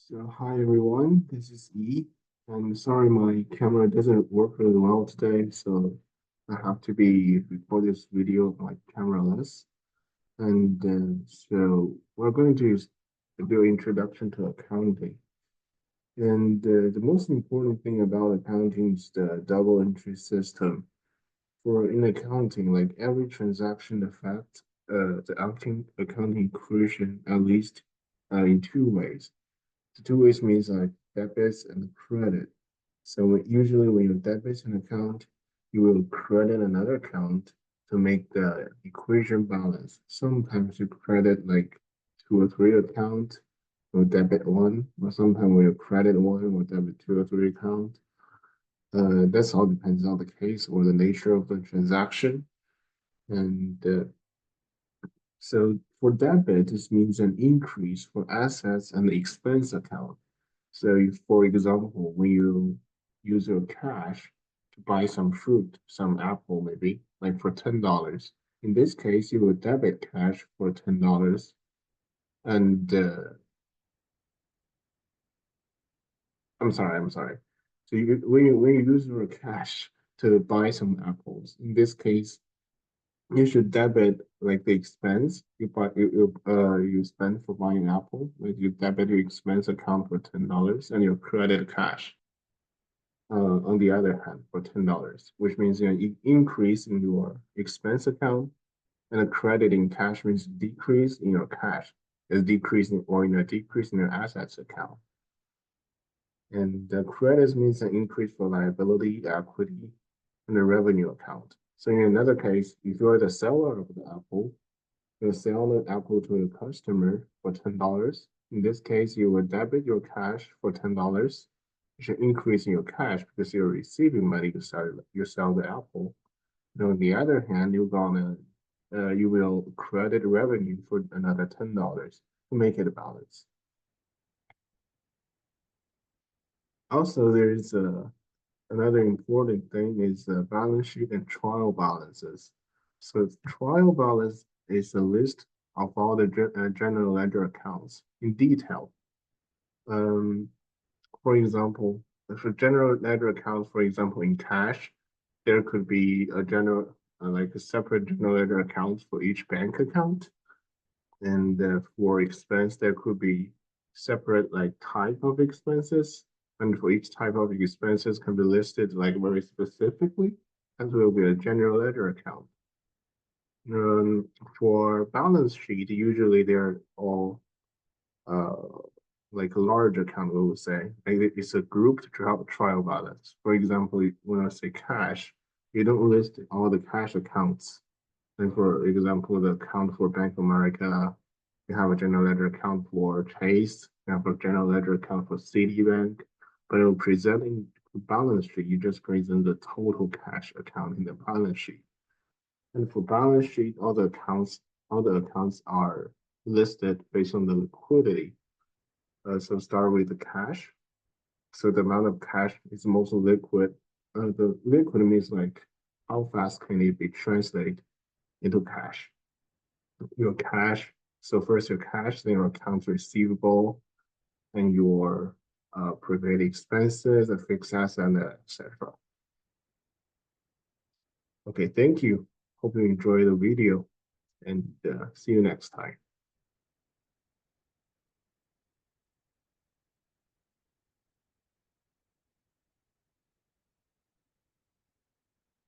So hi everyone, this is E. I'm sorry my camera doesn't work really well today, so I have to be record this video like cameraless. And so we're going to do introduction to accounting. And the most important thing about accounting is the double entry system. For in accounting, like every transaction affects the accounting equation at least in two ways. The two ways means like debits and credit. So usually when you debit an account, you will credit another account to make the equation balance. Sometimes you credit like two or three accounts or debit one, or sometimes when you credit one or debit two or three accounts. That's all depends on the case or the nature of the transaction. And so for debit, this means an increase for assets and expense account. So for example, when you use your cash to buy some fruit, some apple maybe, like for $10, in this case, you will debit cash for $10. And I'm sorry. So when you use your cash to buy some apples, in this case, you should debit like the expense you spend for buying an apple. Like you debit your expense account for $10 and you credit cash on the other hand for $10, which means an increase in your expense account, and a credit in cash means decrease in your cash, a decrease in or in a decrease in your assets account. And the credits means an increase for liability, equity, and the revenue account. So in another case, if you are the seller of the apple, you sell the apple to a customer for $10. In this case, you will debit your cash for $10, which should increase in your cash because you're receiving money to sell the apple. And on the other hand, you will credit revenue for another $10 to make it a balance. Also, there's another important thing is balance sheet and trial balances. So trial balance is a list of all the general ledger accounts in detail. Um, for example, for general ledger accounts, for example, in cash, there could be a general, like a separate general ledger account for each bank account. And for expense, there could be separate like type of expenses. And for each type of expenses can be listed like very specifically, as will be a general ledger account. Um, for balance sheet, usually they're all uh, like a large account, we would say. Like it's a grouped trial balance. For example, when I say cash, you don't list all the cash accounts. And for example, the account for Bank of America, you have a general ledger account for Chase, you have a general ledger account for Citibank, but in presenting the balance sheet, you just present the total cash account in the balance sheet. And for balance sheet, all the accounts are listed based on the liquidity. So start with the cash. So the amount of cash is most liquid. The liquid means like how fast can it be translated into cash? Your cash. So first your cash, then your accounts receivable, and your prevailing expenses, a fixed asset, and etc. Okay, thank you. Hope you enjoy the video and see you next time.